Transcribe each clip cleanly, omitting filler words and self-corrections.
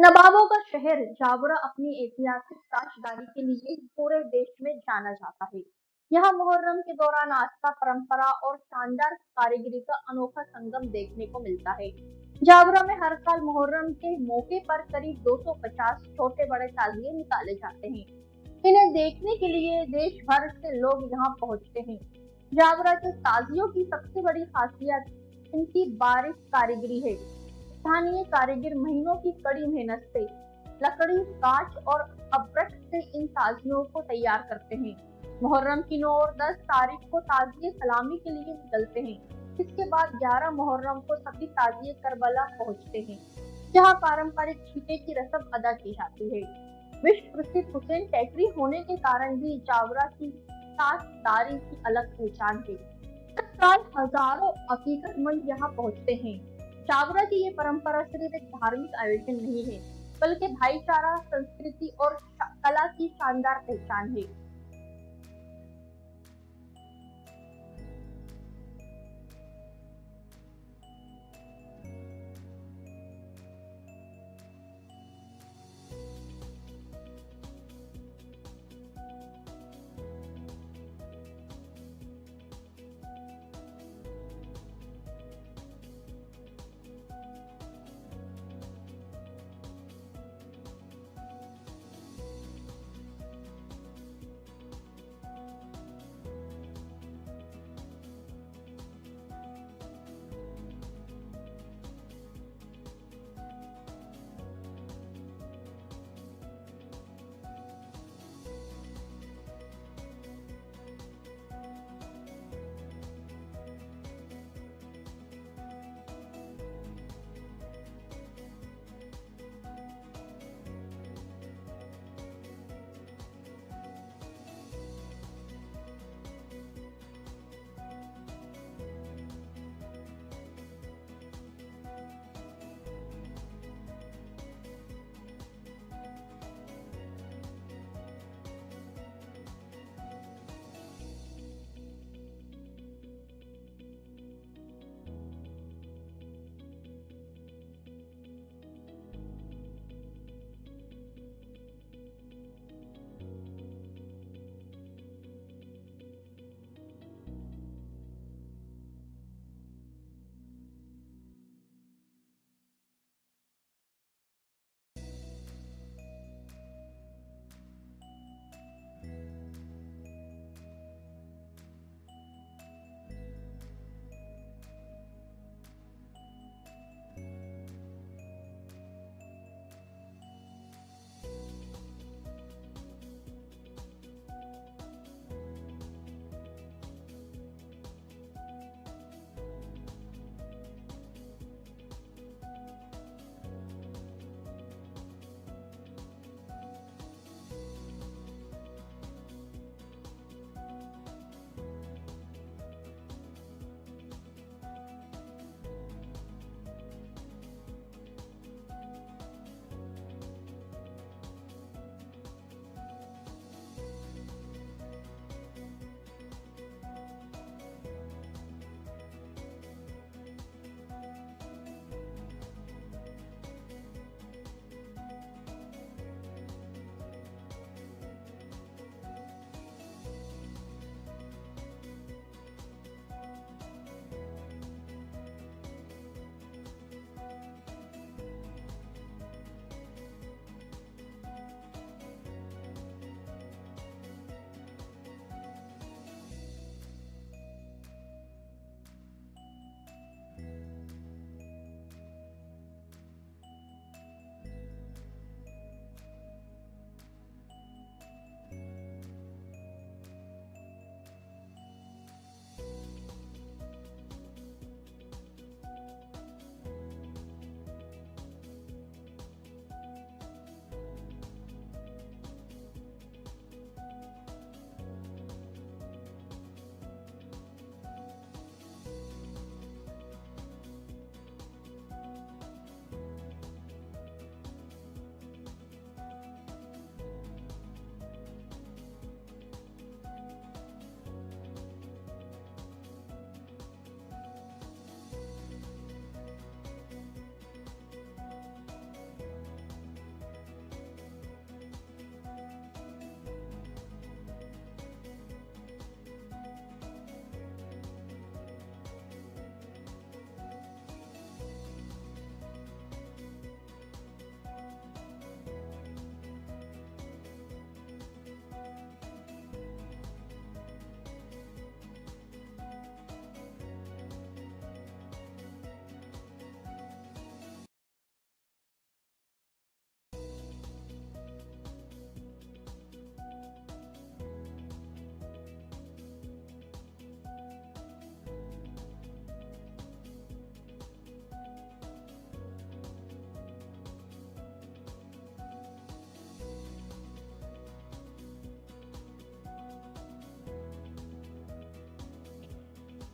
नवाबों का शहर जावरा अपनी ऐतिहासिक ताजदारी के लिए पूरे देश में जाना जाता है। यहाँ मुहर्रम के दौरान आस्था, परंपरा और शानदार कारीगरी का अनोखा संगम देखने को मिलता है। जावरा में हर साल मुहर्रम के मौके पर करीब 250 छोटे बड़े ताजिए निकाले जाते हैं। इन्हें देखने के लिए देश भर से लोग यहाँ पहुँचते हैं। जावरा के ताजियों की सबसे बड़ी खासियत इनकी बारीक कारीगरी है। स्थानीय कारीगर महीनों की कड़ी मेहनत से लकड़ी, कांच और अब्रक से इन ताजियों को तैयार करते हैं। मुहर्रम की 9 और 10 तारीख को ताजिए सलामी के लिए निकलते हैं। इसके बाद 11 मुहर्रम को सभी ताजिए करबला पहुंचते हैं, जहां पारंपरिक छींटे की रस्म अदा की जाती है। विश्व प्रसिद्ध हुसैन टेकरी होने के कारण भी जावरा की ताजदारी की अलग पहचान है। हर साल हजारों अकीकतमंद यहाँ पहुँचते हैं। जावरा की ये परंपरा सिर्फ एक धार्मिक आयोजन नहीं है, बल्कि भाईचारा, संस्कृति और कला की शानदार पहचान है।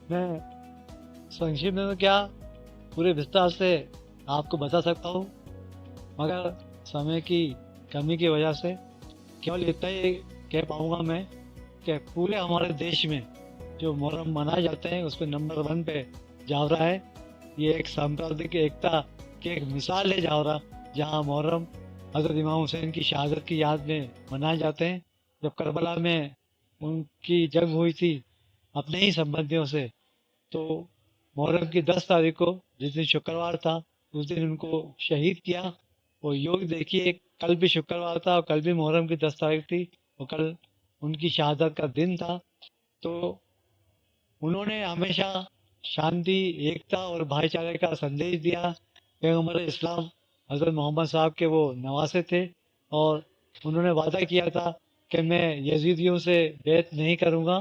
मैं संक्षिप्त में तो क्या पूरे विस्तार से आपको बता सकता हूँ, मगर समय की कमी की वजह से केवल इतना ही कह पाऊँगा मैं कि पूरे हमारे देश में जो मुहर्रम मनाए जाते हैं उसमें नंबर 1 पे जावरा है। ये एक सांप्रदायिक एकता की एक मिसाल है जावरा, जहाँ मुहर्रम हज़रत इमाम हुसैन की शहादत की याद में मनाए जाते हैं। जब करबला में उनकी जंग हुई थी अपने ही संबंधियों से, तो मुहर्रम की 10 तारीख को, जिस दिन शुक्रवार था, उस दिन उनको शहीद किया। वो योग देखिए, कल भी शुक्रवार था और कल भी मुहर्रम की 10 तारीख थी और कल उनकी शहादत का दिन था। तो उन्होंने हमेशा शांति, एकता और भाईचारे का संदेश दिया। पैगम्बर इस्लाम हज़रत मोहम्मद साहब के वो नवासे थे और उन्होंने वादा किया था कि मैं यजीदियों से बैत नहीं करूँगा।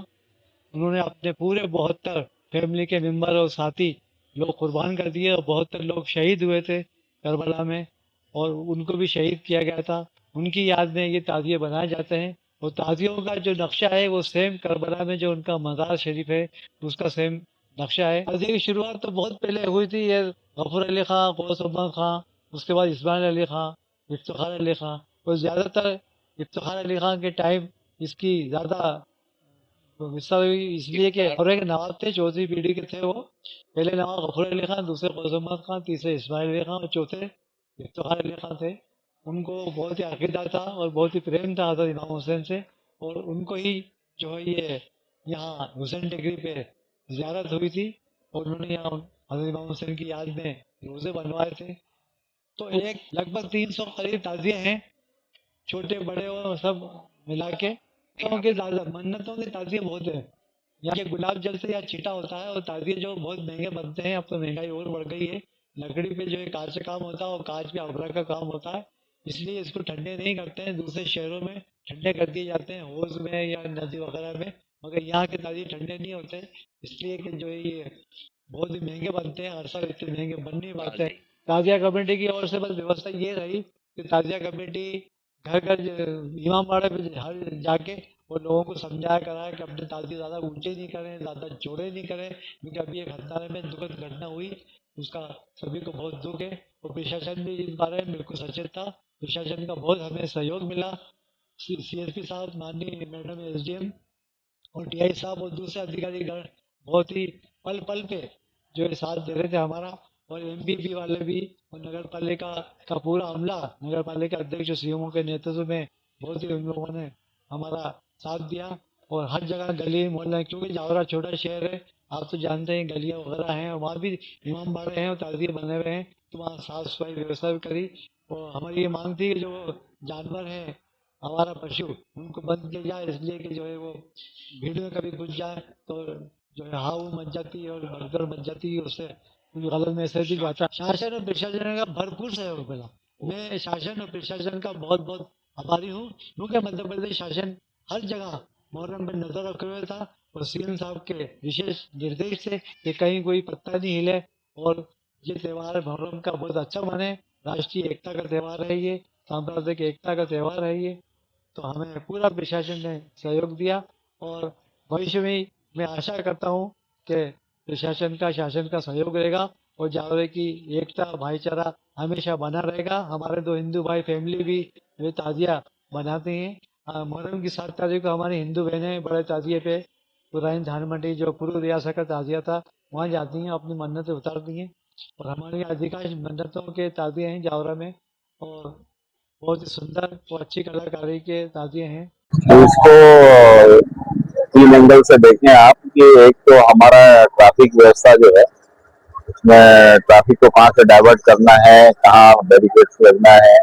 उन्होंने अपने पूरे 72 फैमिली के मेंबर और साथी लोग कुर्बान कर दिए और 72 लोग शहीद हुए थे करबला में, और उनको भी शहीद किया गया था। उनकी याद में ये ताज़िए बनाए जाते हैं और ताज़ियों का जो नक्शा है वो सेम करबला में जो उनका मज़ार शरीफ है उसका सेम नक्शा है। ताज़िए की शुरुआत तो बहुत पहले हुई थी। ये गफूर अली खां, गौस उमर खां, उसके बाद इस्माइल अली खां, इफ्तिखार अली खां, और ज़्यादातर इफ्तिखार अली खां के टाइम इसकी ज़्यादा तो गुस्सा हुई इसलिए कि और एक नवाब थे, चौथी पीढ़ी के थे वो। पहले नवाब गफूर अली खान, दूसरे क़ुसुम खान, तीसरे इस्माइल अली खान और चौथे इफ्तिखार अली खान थे। उनको बहुत ही अकीदा था और बहुत ही प्रेम था हज़रत इमाम हुसैन से, और उनको ही जो है ये यहाँ हुसैन टेकरी पे ज़ियारत हुई थी और उन्होंने यहाँ हज़रत इमाम हुसैन की याद में रोज़े बनवाए थे। तो एक लगभग 300 करीब ताज़िए हैं, छोटे बड़े और सब मिला के। क्योंकि मन्नतों के ताज़िए बहुत है। यहाँ के गुलाब जल से या छीटा होता है और ताज़िए जो बहुत महंगे बनते हैं। अब तो महंगाई और बढ़ गई है। लकड़ी पे जो है कांच का काम होता है और कांच पे अबरा का काम होता है, इसलिए इसको ठंडे नहीं करते हैं। दूसरे शहरों में ठंडे कर दिए जाते हैं हौज में या नदी वगैरह में, मगर यहाँ के ताज़िए ठंडे नहीं होते, इसलिए कि जो है ये बहुत ही महंगे बनते हैं। हर साल इतने महंगे बन नहीं पाते। ताज़िया कमेटी की ओर से बस व्यवस्था ये रही कि ताज़िया कमेटी घर घर इमाम बाड़े पे हर जाके वो लोगों को समझाया कराया कि अपने ताज़िए ज़्यादा ऊंचे नहीं करें, ज़्यादा चौड़े नहीं करें, क्योंकि अभी एक हत्यारे में दुखद घटना हुई, उसका सभी को बहुत दुख है। और प्रशासन भी इस बारे में बिल्कुल सचेत था। प्रशासन का बहुत हमें सहयोग मिला। CSP साहब, माननीय मैडम SDM और TI साहब और दूसरे अधिकारीगण बहुत ही पल पल पे जो है साथ दे रहे थे हमारा, और MPP वाले भी और नगर पालिका का पूरा अमला, नगर पालिका अध्यक्ष CMO के नेतृत्व में बहुत ही उन लोगों ने हमारा साथ दिया। और हर जगह गली मोहल्ला, क्योंकि जावरा छोटा शहर है, आप तो जानते हैं, गलियाँ वगैरह हैं और वहाँ भी इमाम बाड़े हैं और ताज़िए बने हुए हैं, तो वहाँ साफ सफाई व्यवस्था भी करी। और हमारी ये मांग थी कि जो जानवर हैं, हमारा पशु, उनको बंद किया जाए, इसलिए कि जो है वो भीड़ में कभी घुस जाए तो जो है हाव मच जाती है और भगदड़ मच जाती है, उससे कुछ गलत मैसेज भी जाता है। शासन और प्रशासन का भरपूर सहयोग मिला। मैं शासन और प्रशासन का बहुत बहुत आभारी हूँ, क्योंकि मध्य प्रदेश शासन हर जगह मुहर्रम पर नजर रखे हुए था और CM साहब के विशेष निर्देश से कि कहीं कोई पत्ता नहीं हिले और ये त्यौहार मुहर्रम का बहुत अच्छा माने। राष्ट्रीय एकता का त्यौहार है ये, सांप्रदायिक एकता का त्यौहार है ये। तो हमें पूरा प्रशासन ने सहयोग दिया और भविष्य में मैं आशा करता हूँ कि प्रशासन का, शासन का सहयोग रहेगा और जावरे की एकता, भाईचारा हमेशा बना रहेगा। हमारे दो हिंदू भाई फैमिली भी वे ताजिया बनाते हैं। मुहर्रम की 7 तारीख को हमारी हिंदू बहनें बड़े ताजिए पे पुरानी धान मंडी, जो पूर्व रियासत का ताजिया था, वहाँ जाती हैं, अपनी मन्नतें उतारती हैं। और हमारी अधिकांश मन्नतों के ताजिए हैं जावरा में, और बहुत ही सुंदर और अच्छी कलाकारी के ताजिए हैं। इसको 3 एंगल से देखें आप, कि एक तो हमारा ट्रैफिक व्यवस्था जो है, उसमें ट्रैफिक को कहाँ से डाइवर्ट करना है, कहाँ बैरिकेड्स लगना है,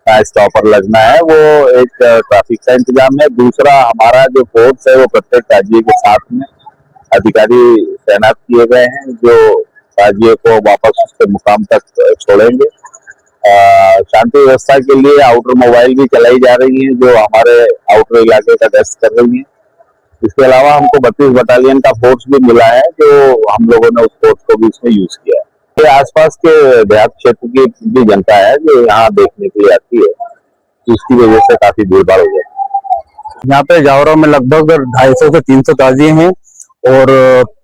कहाँ स्टॉपर लगना है, वो एक ट्रैफिक का इंतजाम है। दूसरा, हमारा जो फोर्स है वो प्रत्येक ताजिए के साथ में अधिकारी तैनात किए गए हैं, जो ताजिए को वापस उसके मुकाम तक छोड़ेंगे। शांति व्यवस्था के लिए आउटर मोबाइल भी चलाई जा रही है, जो हमारे आउटर इलाके का गश्त कर रही है। इसके अलावा हमको 32 बटालियन का फोर्स भी मिला है, जो हम लोगों ने उस फोर्स को भी इसमें यूज किया है। ये आसपास के देहात क्षेत्र की भी जनता है जो यहाँ देखने के लिए आती है, तो इसकी वजह से काफी भीड़ भाड़ हो जाती है। यहाँ पे जावरा में लगभग 250 से 300 ताजिए हैं और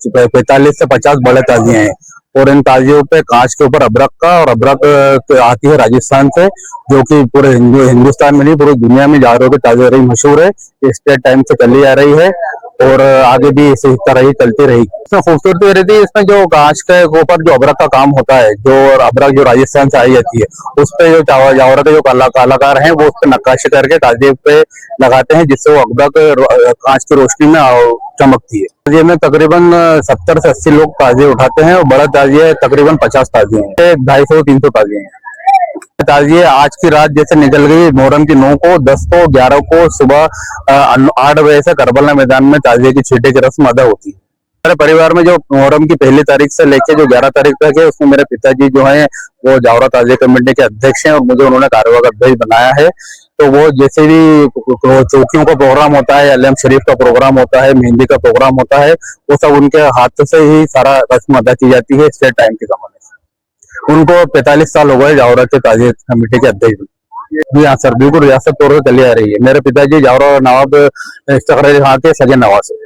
45 से 50 बड़े ताजिए हैं। और इन ताजियों पे कांच के ऊपर अबरक का, और अबरक आती है राजस्थान से, जो कि पूरे हिंदुस्तान में नहीं पूरी दुनिया में जावरों की ताजीदारी मशहूर है। स्टेट टाइम से चली आ रही है और आगे भी इसी तरह ही चलती रहेगी। इसमें खूबसूरती रहती है, इसमें जो कांच के ऊपर जो अबरक का काम होता है, जो अबरक जो राजस्थान से आई जाती है, उस पे जो जावरा के जो कलाकार हैं वो उस पर नक्काशी करके ताजिए पे लगाते हैं, जिससे वो अबरक कांच की रोशनी में चमकती है। ताजिए में तकरीबन 70 से 80 लोग ताजिए उठाते हैं और बड़ा ताजिए तकरीबन 50 ताजिए हैं, 250-300 ताजिए हैं। ताजिए आज की रात जैसे निकल गई मुहर्रम की 9 को, 10 को, 11 को सुबह 8 बजे से करबला मैदान में ताजिए की छींटे की रस्म अदा होती है। मेरे परिवार में जो मुहर्रम की पहली तारीख से लेके जो 11 तारीख तक है, उसमें मेरे पिताजी जो हैं वो जावरा ताजिया कमेटी के अध्यक्ष हैं और मुझे उन्होंने कार्यवाहक अध्यक्ष बनाया है। तो वो जैसे भी चौकियों का प्रोग्राम होता है, अलम शरीफ का प्रोग्राम होता है, मेहंदी का प्रोग्राम होता है, वो सब उनके हाथ से ही सारा रस्म अदा की जाती है स्टेट टाइम के जमाने से। उनको 45 साल हो गए जावरा के ताजिया कमेटी के अध्यक्ष। जी हाँ सर, बिल्कुल रियासत तौर पर चली आ रही है। मेरे पिताजी जावरा नवाब इफ्तिखार अली खां के सगे नवाज है।